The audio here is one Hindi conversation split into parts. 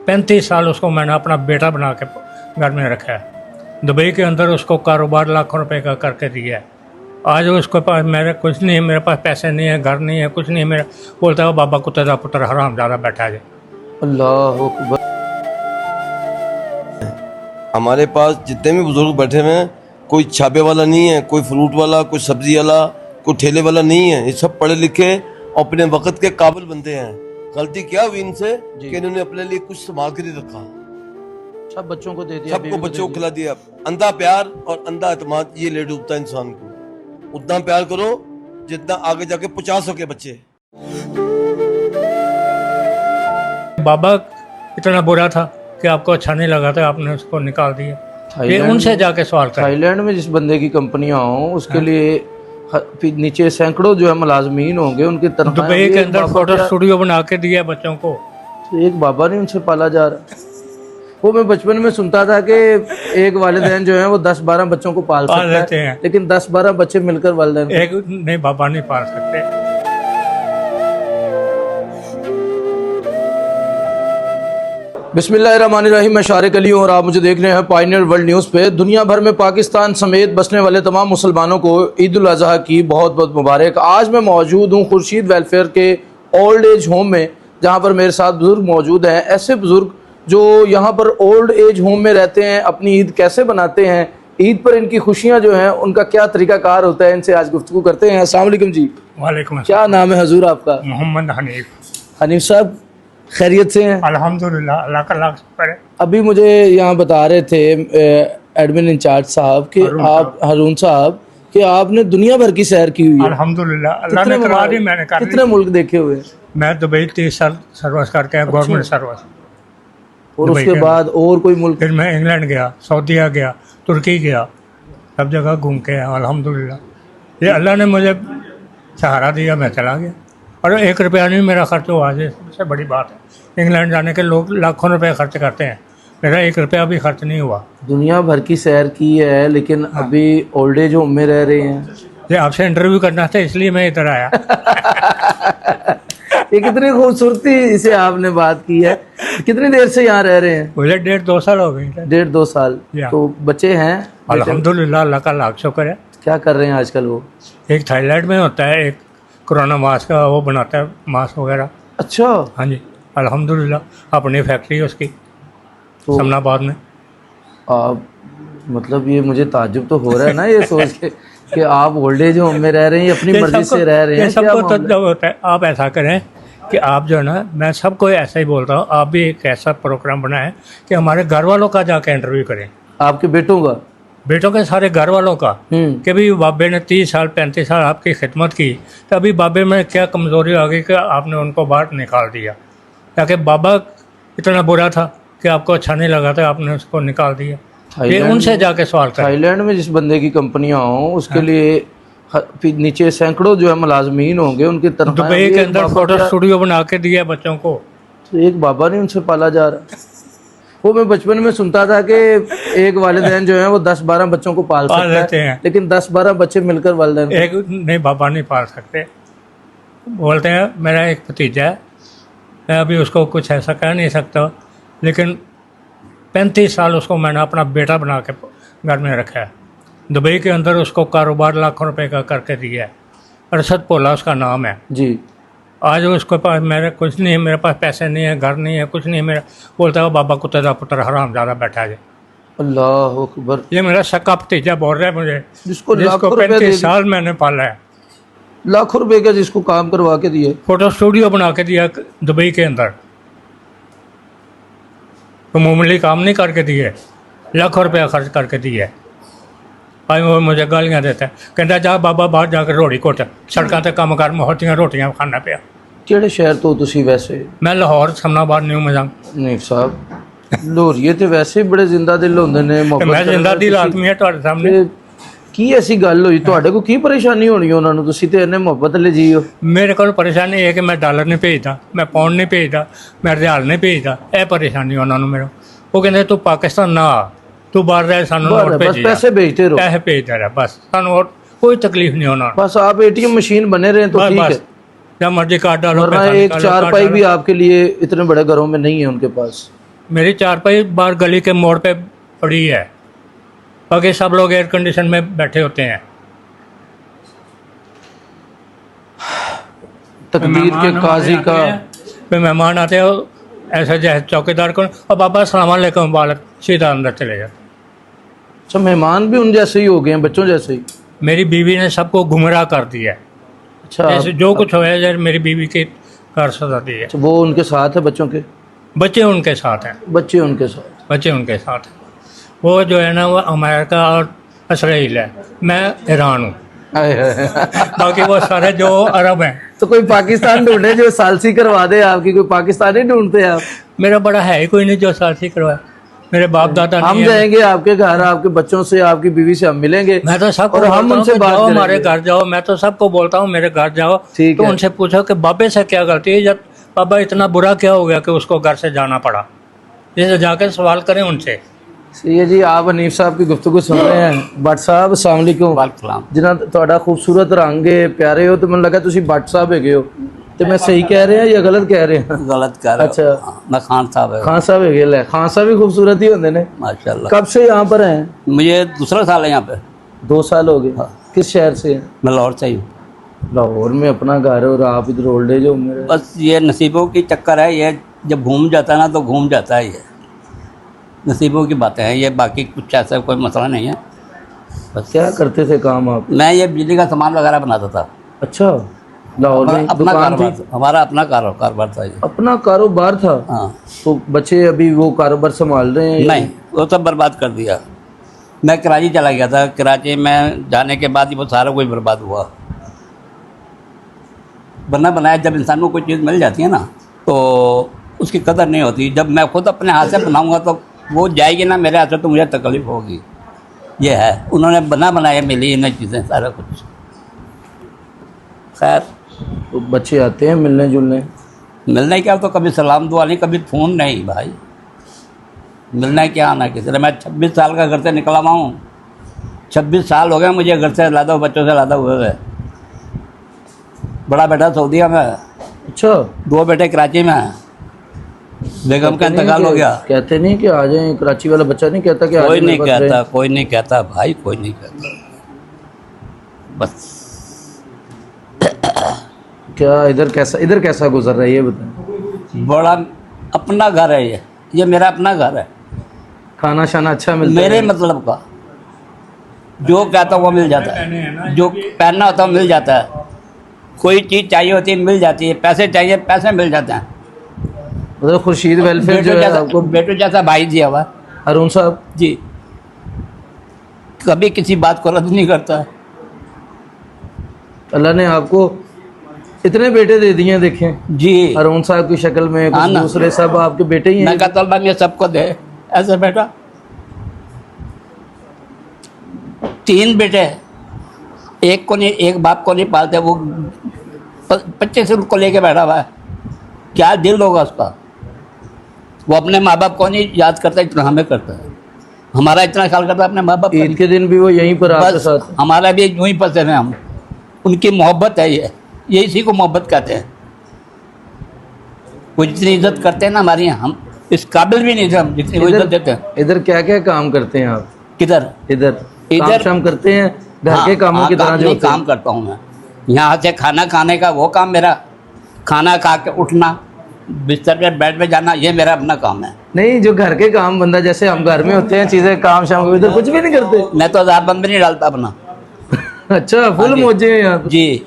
35 साल उसको मैंने अपना बेटा बना के घर में रखा है। दुबई के अंदर उसको कारोबार लाखों रुपए का करके दिया है। आज उसके पास मेरे कुछ नहीं है, मेरे पास पैसे नहीं है, घर नहीं है, कुछ नहीं है। मेरा बोलता है बाबा कुत्ते का पुत्र हराम ज़्यादा बैठा है। अल्लाह अकबर। हमारे पास जितने भी बुजुर्ग बैठे हुए हैं, कोई छापे वाला नहीं है, कोई फ्रूट वाला, कोई सब्जी वाला, कोई ठेले वाला नहीं है। ये सब पढ़े लिखे और अपने वक्त के काबिल बनते हैं। गलती क्या हुई इनसे कि इन्होंने अपने लिए कुछ संभाल कर नहीं रखा। सब बच्चों को दे दिया, सबको बच्चों को खिला दिया। अंधा प्यार और अंधा एतमाद ये ले डूबता है इंसान को। उतना प्यार करो जितना आगे जाके पहुंचा सके बच्चे। बाबा इतना बुरा था कि आपको अच्छा नहीं लगा था, आपने उसको निकाल दिया। ये उनसे जाके सवाल करें। थाईलैंड में जिस बंदे की कंपनियां हों उसके लिए नीचे सैकड़ों जो है मुलाजमीन होंगे, उनकी तनख्वाह। दुबई के अंदर फोटो स्टूडियो बना के दिया बच्चों को। एक बाबा नहीं उनसे पाला जा रहा। वो मैं बचपन में सुनता था कि एक वालिदैन जो है वो 10-12 बच्चों को पाल सकते हैं, लेकिन 10-12 बच्चे मिलकर वालिदैन एक नहीं बाबा नहीं पाल सकते। बिस्मिल्लाहिर्रहमानिर्रहीम। मैं शारिक अली हूं और आप मुझे देख रहे हैं पायनियर वर्ल्ड न्यूज़ पे। दुनिया भर में पाकिस्तान समेत बसने वाले तमाम मुसलमानों को ईद उल अज़हा की बहुत बहुत मुबारक। आज मैं मौजूद हूं खुर्शीद वेलफेयर के ओल्ड एज होम में, जहां पर मेरे साथ बुज़ुर्ग मौजूद हैं। ऐसे बुज़ुर्ग जो यहाँ पर ओल्ड एज होम में रहते हैं, अपनी ईद कैसे बनाते हैं, ईद पर इनकी खुशियाँ जो हैं उनका क्या तरीक़ाकार होता है, इनसे आज गुफ्तगू करते हैं। अस्सलाम वालेकुम जी। वालेकुम। क्या नाम है हजूर आपका? मोहम्मद हनीफ। हनीफ साहब खैरियत से हैं? अल्हम्दुलिल्लाह, अल्लाह का लाख शुक्र है। अभी मुझे यहाँ बता रहे थे एडमिन इंचार्ज साहब कि आप हारून साहब कि आपने दुनिया भर की सैर की हुई है। अल्हम्दुलिल्लाह, अल्लाह ने करवा दी, मैंने कर ली। कितने मुल्क देखे हुए हैं? मैं दुबई 30 साल सर्विस करके आया, गवर्नमेंट सर्विस। और उसके बाद और कोई मुल्क? फिर मैं इंग्लैंड गया, सऊदीया गया, तुर्की गया, सब जगह घूम के आया। अल्हम्दुलिल्लाह, ये अल्लाह ने मुझे सहारा दिया, मैं चला गया। और 1 रुपया नहीं मेरा खर्च हुआ। आज सबसे बड़ी बात है, इंग्लैंड जाने के लोग लाखों रुपए खर्च करते हैं, मेरा 1 रुपया भी खर्च नहीं हुआ। दुनिया भर की सैर की है, लेकिन अभी ओल्ड एज होम में रह रहे हैं। ये आपसे इंटरव्यू करना था इसलिए मैं इधर आया। ये कितनी खूबसूरती से आपने बात की है। कितनी देर से यहाँ रह रहे हैं? मुझे 1.5-2 साल हो गए। 1.5-2 साल। तो बच्चे हैं? अल्हम्दुलिल्लाह, अल्लाह का लाख शुक्र है। क्या कर रहे हैं आजकल वो? एक थाईलैंड में होता है, एक कोरोना मास्क का वो बनाता है, मास्क वगैरह। अच्छा। हाँ जी, अल्हम्दुलिल्लाह, अपनी फैक्ट्री है उसकी तो समनाबाद में। मतलब ये मुझे ताज्जुब तो हो रहा है ना ये सोच के कि आप ओल्ड एज होम में रह रहे हैं, अपनी मर्जी से रह रहे हैं। ये सबको तजुब होता है। आप ऐसा करें कि आप जो है ना, मैं सबको ऐसा ही बोल रहा हूँ, आप भी एक ऐसा प्रोग्राम बनाएं कि हमारे घर वालों का जाके इंटरव्यू करें। आपके बेटों का? बेटों के सारे घर वालों का, कि भाई बाबे ने 30 साल 35 साल आपकी खिदमत की, तो अभी बाबे में क्या कमज़ोरी आ गई कि आपने उनको बाहर निकाल दिया। ताकि बाबा इतना बुरा था कि आपको अच्छा नहीं लगा था, आपने उसको निकाल दिया। ये उनसे जाके सवाल करें। थाईलैंड में जिस बंदे की कंपनियां हों उसके लिए नीचे सैकड़ों जो है मुलाजमीन होंगे, उनकी तनख्वाह। दुबई के अंदर फोटो स्टूडियो बना के दिया बच्चों को। तो एक बाबा नहीं उनसे पाला जा रहा। वो मैं बचपन में सुनता था कि एक वालिदैन जो है वो 10-12 बच्चों को पाल सकते हैं, लेकिन 10-12 बच्चे मिलकर वालिदैन। एक नहीं बाबा नहीं पाल सकते। बोलते हैं मेरा एक भतीजा है, मैं अभी उसको कुछ ऐसा कह नहीं सकता, लेकिन 35 साल उसको मैंने अपना बेटा बना के घर में रखा है। दुबई के अंदर उसको कारोबार लाखों रुपए का करके दिया है। अरशद पोला उसका नाम है जी। आज उसके पास मेरे कुछ नहीं है, मेरे पास पैसे नहीं है, घर नहीं है, कुछ नहीं है। मेरा बोलता है बाबा कुत्ते का पुत्र हराम ज़्यादा बैठा है। अल्लाह अकबर। ये मेरा सक्का भतीजा बोल रहा है मुझे, जिसको 35 साल मैंने पाला है। लाखों रुपए का जिसको काम करवा के दिए, फोटो स्टूडियो बना के दिया दुबई के अंदर, तो मामूली काम नहीं करके दिए, लाखों रुपया खर्च करके दिए। भाई वो मुझे गालियाँ देता है, कहता जा बाबा बाहर जाकर रोटी कोट सड़कों से काम कर, मोहतियाँ रोटियाँ खाना पिया। ਕਿਹੜੇ ਸ਼ਹਿਰ ਤੋਂ ਤੁਸੀਂ ਵੈਸੇ? मैं लाहौर समनाबाद न्यू मजांग। ਨਹੀਂ ਸਾਹਿਬ, ਲੋਰੀਏ ਤੇ ਵੈਸੇ ਬੜੇ ਜ਼ਿੰਦਾ ਦਿਲ ਹੁੰਦੇ ਨੇ। मैं जिंदा दिल आदमी है ਤੁਹਾਡੇ सामने। ਕੀ ਐਸੀ ਗੱਲ ਹੋਈ ਤੁਹਾਡੇ ਕੋਲ? ਕੀ ਪਰੇਸ਼ਾਨੀ ਹੋਣੀ ਉਹਨਾਂ ਨੂੰ? ਤੁਸੀਂ ਤੇ ਇੰਨੇ ਮੁਹੱਬਤ ਲੈ ਜੀਓ। मेरे को परेशानी है कि मैं डॉलर नहीं भेजता, मैं पाउंड नहीं भेजता, मैं रियाल नहीं भेजता। यह परेशानी उन्होंने मेरे वो कहते तू पाकिस्तान ना आ, तू बाहर रहे, सानू बस पैसे भेजते रहो। पैसे भेजते रहे बस, सानू और कोई तकलीफ नहीं होना। बस आप एटीएम मशीन बने रहे तो ठीक है, जब मर्जी कार्ड डालो। वरना एक चारपाई भी आपके लिए इतने बड़े घरों में नहीं है उनके पास। मेरी चारपाई बाहर गली के मोड़ पे पड़ी है, बाकी सब लोग एयर कंडीशन में बैठे होते हैं। तकदीर के काजी का मेहमान आते हैं ऐसे जैसे चौकीदार को, और बाबा अस्सलाम वालेकुम, वालेकुम, सीधा अंदर चले जाते। अच्छा, मेहमान भी उन जैसे ही हो गए हैं, बच्चों जैसे ही। मेरी बीवी ने सबको गुमराह कर दिया है। अच्छा, जैसे जो कुछ होया जैसे मेरी बीवी की कार सजा दी है। अच्छा, वो उनके साथ है, बच्चों के बच्चे उनके साथ हैं, बच्चे उनके साथ। बच्चे उनके साथ हैं। वो जो है ना वो अमेरिका और इसराइल है, मैं ईरान हूँ, हाय हाय। बाकी वो सारे जो अरब हैं। तो कोई पाकिस्तान ढूंढे जो सालसी करवा दे आपकी, कोई पाकिस्तानी ढूंढते हैं आप? मेरा बड़ा है ही कोई नहीं जो साथी करवाए, मेरे बाप दादा हम नहीं है। जाएंगे आपके घर, आपके बच्चों से, आपकी बीवी से हम मिलेंगे। मैं तो सबको और हम बोलता हूँ उनसे कि बात जाओ करेंगे। हमारे घर जाओ, मैं तो सबको बोलता हूँ मेरे घर जाओ, ठीक तो है। उनसे पूछो कि बाबे से क्या गलती है, जब बाबा इतना बुरा क्या हो गया कि उसको घर से जाना पड़ा। जैसे जाकर सवाल करें उनसे। सही है जी, आप हनीफ साहब की गुफ्तगू सुन रहे हैं। भट्ट साहब अस्सलाम वालेकुम। जिन्ना ਤੁਹਾਡਾ खूबसूरत रंग है, प्यारे हो, तो ਮੈਨੂੰ ਲੱਗਾ ਤੁਸੀਂ भट्ट साहब ਹੈਗੇ ਹੋ। ਤੇ मैं सही कह रहे हैं या गलत कह रहे हैं? गलत कह रहे हो। अच्छा, मैं खान साहब है। खान साहब ਹੈਗੇ ਲੈ, खान साहब भी खूबसूरत ही होंगे ने। माशाल्लाह। कब से यहाँ पर हैं? मुझे दूसरा साल है यहाँ पे। 2 साल हो गए। किस शहर से हैं? मैं लाहौर से ही हूँ। लाहौर में अपना घर है और आप इधर ओल्ड एज हो मेरे। बस ये नसीबों की चक्कर है, ये जब घूम जाता है ना तो घूम जाता है, ये नसीबों की बातें हैं ये, बाकी कुछ ऐसा कोई मसला नहीं है। बस क्या करते थे काम आप? मैं ये बिजली का सामान वगैरह बनाता था। अच्छा, लाहौर में अपना दुकान कारोबार थी? था, हमारा अपना कारोबार था ये। अपना कारोबार था? हाँ। तो बच्चे अभी वो कारोबार संभाल रहे हैं? नहीं, वो सब बर्बाद कर दिया। मैं कराची चला गया था, कराची में जाने के बाद ही वो सारा कुछ बर्बाद हुआ। बना बनाया जब इंसान को कोई चीज़ मिल जाती है ना तो उसकी कदर नहीं होती। जब मैं खुद अपने हाथ से बनाऊंगा तो वो जाएगी ना मेरे हाथ से तो मुझे तकलीफ होगी। ये है, उन्होंने बना बनाया मिली इन्हें चीज़ें सारा कुछ। खैर, तो बच्चे आते हैं मिलने जुलने? मिलने क्या तो कभी सलाम दुआ नहीं, कभी फ़ोन नहीं भाई। मिलना क्या आना किसी ने। मैं 26 साल का घर से निकला हुआ हूँ, 26 साल हो गए मुझे घर से लादा, बच्चों से लादा हुए हुए। बड़ा बेटा सऊदीया में, अच्छा, 2 बेटे कराची में हैं। बेगम का इंतकाल हो गया। कहते नहीं कि आ जाएं? कराची वाला बच्चा नहीं कहता कि आ कोई जाएं नहीं मेरे पास कहता, रहें? कोई नहीं कहता भाई, कोई नहीं कहता। बस क्या इधर कैसा गुजर रहा है ये बताएं। बड़ा अपना घर है ये मेरा अपना घर है। खाना शाना अच्छा मिलता मेरे है? मतलब का जो कहता वो मिल जाता है, जो पहनना होता है मिल जाता है, कोई चीज़ चाहिए होती है मिल जाती है, पैसे चाहिए पैसे मिल जाते हैं। मतलब खुर्शीद वेलफेयर जो है आपको बेटू जैसा भाई दिया हुआ है। अरुण साहब जी, कभी किसी बात को रद्द नहीं करता। अल्लाह ने आपको इतने बेटे दे दिए हैं, देखें जी, अरुण साहब की शक्ल में, हाँ कुछ ना। दूसरे सब आपके बेटे ही मैं हैं। कहता अल्लाह ये सबको दे ऐसे बेटा। 3 बेटे, एक को नहीं, एक बाप को नहीं पालते, वो 25 को लेके बैठा हुआ है। क्या दिल होगा उसका। वो अपने माँ बाप को नहीं याद करता इतना हमें करता है। हमारा इतना ख्याल करता है अपने माँ बाप का ईद नहीं। के दिन भी वो यहीं पर आपके बस साथ? हमारा भी यूं ही फंसे हैं हम। उनकी मोहब्बत है ये इसी को मोहब्बत कहते हैं। वो जितनी इज्जत करते हैं ना हमारी, हम इस काबिल भी नहीं थे हम जितनी वो इज्जत देते हैं। इधर क्या क्या काम करते हैं आप? किधर? इधर काम इधर- शाम करते हैं घर हाँ, के कामों की तरह काम जो नहीं, होते हैं? काम करता हूँ मैं। यहाँ से खाना खाने का वो काम मेरा, खाना खा के उठना, बिस्तर पे बेड पे जाना, ये मेरा अपना काम है। नहीं, जो घर के काम बंदा जैसे हम घर में होते हैं चीजें काम शाम को, इधर कुछ भी नहीं करते? मैं तो 1000 बंद भी नहीं डालता अपना। अच्छा, फुल जी। मौजे हैं यहाँ पे। जी,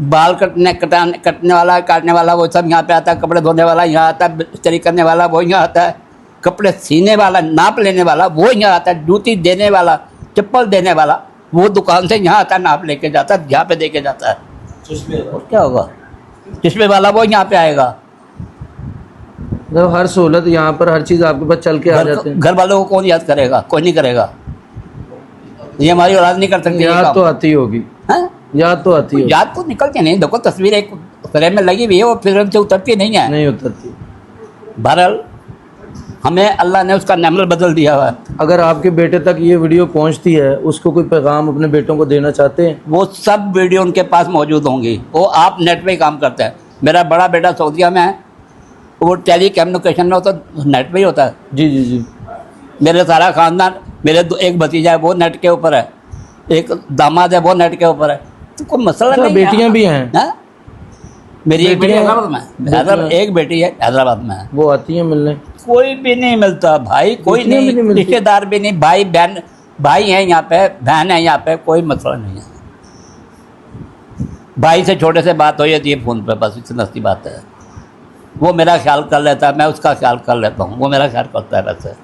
बाल कटने वाला, काटने वाला वो सब यहाँ पे आता है, कपड़े धोने वाला यहाँ आता है, इस्त्री करने वाला वो यहाँ आता है, कपड़े सीने वाला, नाप लेने वाला वो यहाँ आता है, जूती देने वाला, चप्पल देने वाला वो दुकान से यहाँ आता है, नाप लेके जाता है, यहाँ पे दे के जाता है। और क्या होगा, चश्मे वाला वो यहाँ पे आएगा। मतलब हर सहूलत यहाँ पर, हर चीज आपके पास चल के आ जाते हैं। घर वालों को कौन याद करेगा, कोई नहीं करेगा। ये हमारी औलाद नहीं कर सकती ये याद काम। तो आती होगी, हैं? याद तो आती होगी। याद तो निकलती नहीं। देखो तस्वीर एक फ्रेम में लगी हुई है, वो फ्रेम से उतरती नहीं है। नहीं उतरती। बहरहाल हमें अल्लाह ने उसका नेमल बदल दिया हुआ है। अगर आपके बेटे तक ये वीडियो पहुंचती है, उसको कोई पैगाम अपने बेटों को देना चाहते हैं? वो सब वीडियो उनके पास मौजूद होंगी। वो आप नेट पे काम करते हैं। मेरा बड़ा बेटा सऊदीया में है, वो टेली कम्युनिकेशन में होता, नेट पे ही होता है। जी जी जी। मेरे सारा खानदान, मेरे एक भतीजा है वो नेट के ऊपर है, एक दामाद है वो नेट के ऊपर है, तो कोई मसला अच्छा, नहीं। बेटियां भी हैं? हाँ? मेरी एक बेटी बेटियां- हैदराबाद में है, हैदराबाद एक बेटी है हैदराबाद में है। वो आती हैं मिलने? कोई भी नहीं मिलता भाई, कोई बेटियां भी नहीं, नहीं मिलती? रिश्तेदार भी नहीं, भाई बहन, भाई हैं यहाँ पे, बहन है यहाँ पे, कोई मसला नहीं है। भाई से छोटे से बात हो जाती है फ़ोन पे, बस इतनी सी बात है। वो मेरा ख्याल कर लेता है, मैं उसका ख्याल कर लेता हूँ, वो मेरा ख्याल करता है। वैसे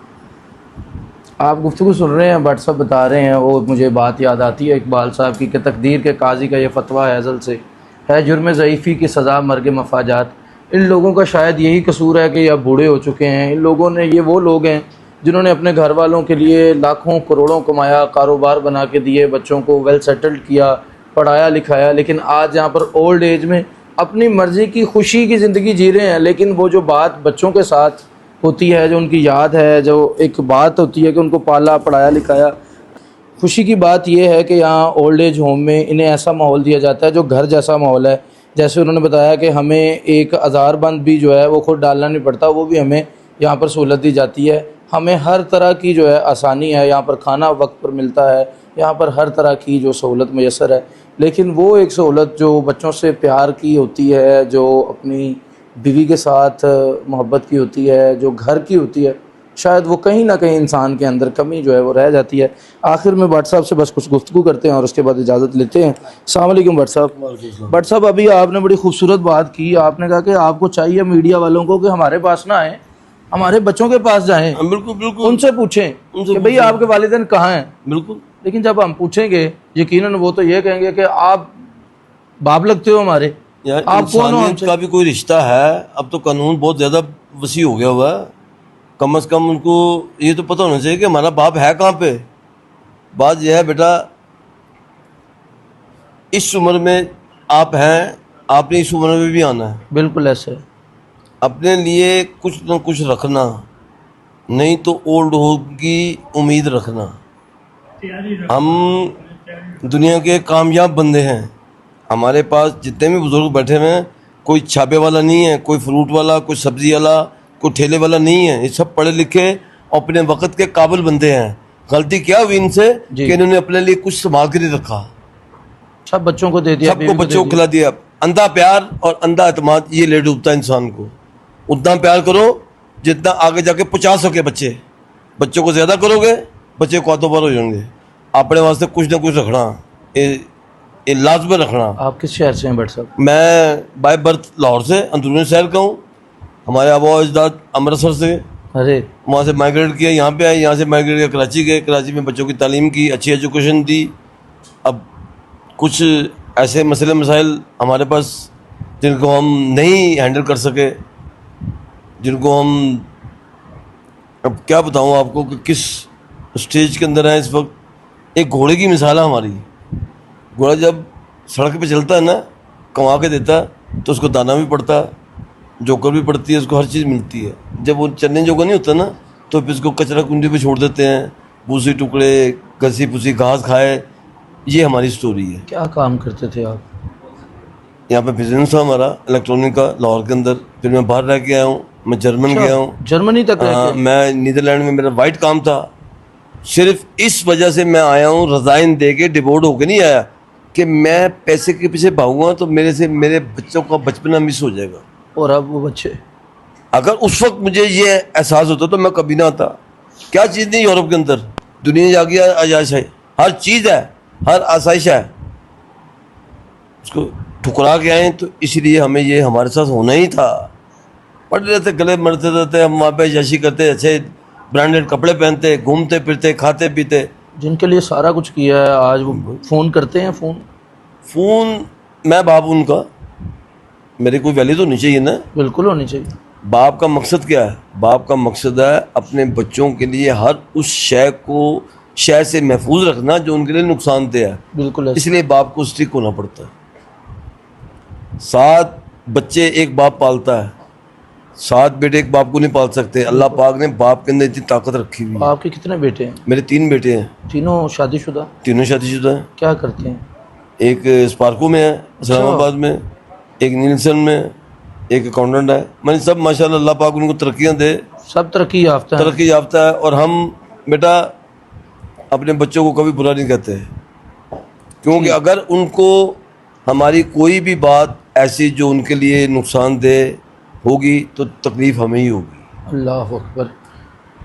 आप गुफ्तगू सुन रहे हैं, भट्ट साहब बता रहे हैं, वो मुझे बात याद आती है इकबाल साहब की कि तकदीर के काजी का ये फतवा है अज़ल से, है जुर्म ज़ईफ़ी की सज़ा मर्ग मफाजात। इन लोगों का शायद यही कसूर है कि अब बूढ़े हो चुके हैं। इन लोगों ने, ये वो लोग हैं जिन्होंने अपने घर वालों के लिए लाखों करोड़ों कमाया, कारोबार बना के दिए, बच्चों को वेल सेटल्ड किया, पढ़ाया लिखाया, लेकिन आज यहाँ पर ओल्ड एज में अपनी मर्ज़ी की खुशी की ज़िंदगी जी रहे हैं। लेकिन वो जो बात बच्चों के साथ होती है, जो उनकी याद है, जो एक बात होती है कि उनको पाला पढ़ाया लिखाया, खुशी की बात यह है कि यहाँ ओल्ड एज होम में इन्हें ऐसा माहौल दिया जाता है जो घर जैसा माहौल है। जैसे उन्होंने बताया कि हमें एक हज़ारबंद भी जो है वो खुद डालना नहीं पड़ता, वो भी हमें यहाँ पर सहूलत दी जाती है। हमें हर तरह की जो है आसानी है, यहाँ पर खाना वक्त पर मिलता है, यहाँ पर हर तरह की जो सहूलत मैसर है। लेकिन वो एक सहूलत जो बच्चों से प्यार की होती है, जो अपनी बीवी के साथ मोहब्बत की होती है, जो घर की होती है, शायद वो कहीं ना कहीं इंसान के अंदर कमी जो है वो रह जाती है। आखिर में भट्ट साहब से बस कुछ गुफ्तगू करते हैं और उसके बाद इजाज़त लेते हैं। अस्सलाम वालेकुम भट्ट साहब। भट्ट साहब, अभी आपने बड़ी खूबसूरत बात की, आपने कहा कि आपको चाहिए मीडिया वालों को कि हमारे पास ना आए, हमारे बच्चों के पास जाएं, बिल्कुल बिल्कुल उनसे पूछें कि भाई आपके वालिदैन कहाँ हैं। बिल्कुल। लेकिन जब हम पूछेंगे, यकीनन वो तो ये कहेंगे कि आप बाप लगते हो हमारे, यार आप कौन हो इंसानियत हमसे? का भी कोई रिश्ता है। अब तो कानून बहुत ज़्यादा वसी हो गया हुआ है। कम से कम उनको ये तो पता होना चाहिए कि हमारा बाप है कहाँ पे। बात यह है बेटा, इस उम्र में आप हैं, आपने इस उम्र में भी आना है। बिल्कुल ऐसे है। अपने लिए कुछ न कुछ रखना, नहीं तो ओल्ड होगी उम्मीद रखना। हम दुनिया के कामयाब बंदे हैं। हमारे पास जितने भी बुजुर्ग बैठे हुए हैं, कोई छापे वाला नहीं है, कोई फ्रूट वाला, कोई सब्जी वाला, कोई ठेले वाला नहीं है। ये सब पढ़े लिखे और अपने वक्त के काबिल बंदे हैं। गलती क्या हुई इनसे जी। कि इन्होंने अपने लिए कुछ संभाल के नहीं रखा, सब बच्चों को दे दिया, सबको बीवी को बच्चों को दे खिला दिया। अंधा प्यार और अंधा एतमाद ये ले डूबता है इंसान को। उतना प्यार करो जितना आगे जाके पहुंचा सके बच्चे। बच्चों को ज़्यादा करोगे, बच्चे कौतों पर हो जाएंगे। अपने वास्ते कुछ ना कुछ रखना, ये लाजमी रखना। आप किस शहर से हैं भट्ट साहब? मैं बाय बर्थ लाहौर से, अंदरूनी शहर का हूँ। हमारे आबा अजदाद अमृतसर से, अरे वहाँ से माइग्रेट किया, यहाँ पे आए, यहाँ से माइग्रेट किया कराची गए। कराची में बच्चों की तालीम की, अच्छी एजुकेशन दी। अब कुछ ऐसे मसले मसाइल हमारे पास जिनको हम नहीं हैंडल कर सके, जिनको हम, अब क्या बताऊँ आपको कि किस स्टेज के अंदर है इस वक्त। एक घोड़े की मिसाल है हमारी। घोड़ा जब सड़क पे चलता है ना, कमा के देता है, तो उसको दाना भी पड़ता है, जोकर भी पड़ती है, उसको हर चीज़ मिलती है। जब वो चलने जोगा नहीं होता ना, तो फिर उसको कचरा कुंडी पे छोड़ देते हैं, भूसी टुकड़े, घसी पुसी घास खाए। ये हमारी स्टोरी है। क्या काम करते थे आप? यहाँ पे बिजनेस था हमारा इलेक्ट्रॉनिक का लाहौर के अंदर। फिर मैं बाहर रह के आया हूँ, मैं जर्मन गया हूँ। जर्मनी तक रह हाँ, के? मैं नीदरलैंड में मेरा वाइट काम था। सिर्फ इस वजह से मैं आया हूँ, रज़ाइन दे के डिवोर्ट होके नहीं आया कि मैं पैसे के पीछे भागूंगा तो मेरे से मेरे बच्चों का बचपना मिस हो जाएगा। और अब वो बच्चे, अगर उस वक्त मुझे ये एहसास होता तो मैं कभी ना आता। क्या चीज़ नहीं यूरोप के अंदर, दुनिया जागी आजाश है, हर चीज़ है, हर आसाइश है। उसको ठुकरा के आए, तो इसलिए हमें ये हमारे साथ होना ही था। पढ़ रहे थे, गले मरते रहते, हम वहाँ पे जैसी करते, अच्छे ब्रांडेड कपड़े पहनते, घूमते फिरते, खाते पीते। जिनके लिए सारा कुछ किया है, आज वो फ़ोन करते हैं। फ़ोन मैं बाप उनका, मेरी कोई वैल्यू तो नहीं चाहिए ना। बिल्कुल होनी चाहिए। बाप का मकसद क्या है? बाप का मकसद है अपने बच्चों के लिए हर उस शय को शय से महफूज रखना जो उनके लिए नुकसानदेह है। बिल्कुल ऐसे। इसलिए बाप को स्ट्रिक्ट होना पड़ता है। 7 बच्चे एक बाप पालता है, 7 बेटे एक बाप को नहीं पाल सकते। अल्लाह पाक ने बाप के अंदर इतनी ताकत रखी हुई है। आपके कितने बेटे हैं? मेरे 3 बेटे हैं, तीनों शादीशुदा? तीनों शादीशुदा हैं। क्या करते हैं? एक स्पार्को में है इस्लामाबाद में, एक नीलसन में, एक अकाउंटेंट है, मैंने सब माशाल्लाह अल्लाह पाक उनको तरक्कियां दे, सब तरक्की याफ्ता है। तरक्की याफ्ता है। और हम बेटा अपने बच्चों को कभी बुरा नहीं कहते, क्योंकि अगर उनको हमारी कोई भी बात ऐसी जो उनके लिए नुकसानदेह होगी तो तकलीफ़ हमें ही होगी। अल्लाह अकबर।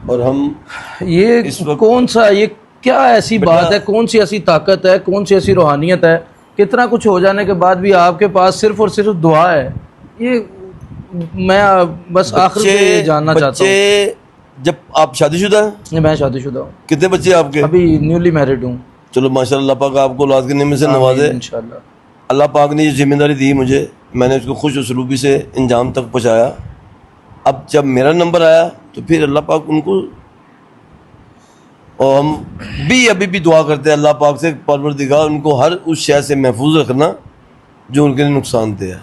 और हम ये इस वक्त- कौन सा, ये क्या ऐसी बेटा- बात है, कौन सी ऐसी ताकत है, कौन सी ऐसी रूहानियत है, कितना कुछ हो जाने के बाद भी आपके पास सिर्फ और सिर्फ दुआ है? ये मैं बस आखिर में ये जानना चाहता हूँ। बच्चे जब आप शादीशुदा हैं, मैं शादीशुदा हूँ, कितने बच्चे हैं आपके? अभी न्यूली मैरिड हूँ। चलो माशाल्लाह, अल्लाह पाक आपको औलाद के नेमत से नवाजे। इंशाल्लाह। अल्लाह पाक ने ये जिम्मेदारी दी मुझे, मैंने उसको खुश उसलूबी से इंजाम तक पहुँचाया। अब जब मेरा नंबर आया तो फिर अल्लाह पाक उनको, और हम भी अभी भी दुआ करते हैं अल्लाह पाक से, परवरदिगार उनको हर उस शय से महफूज रखना जो उनके लिए नुकसानदेह है।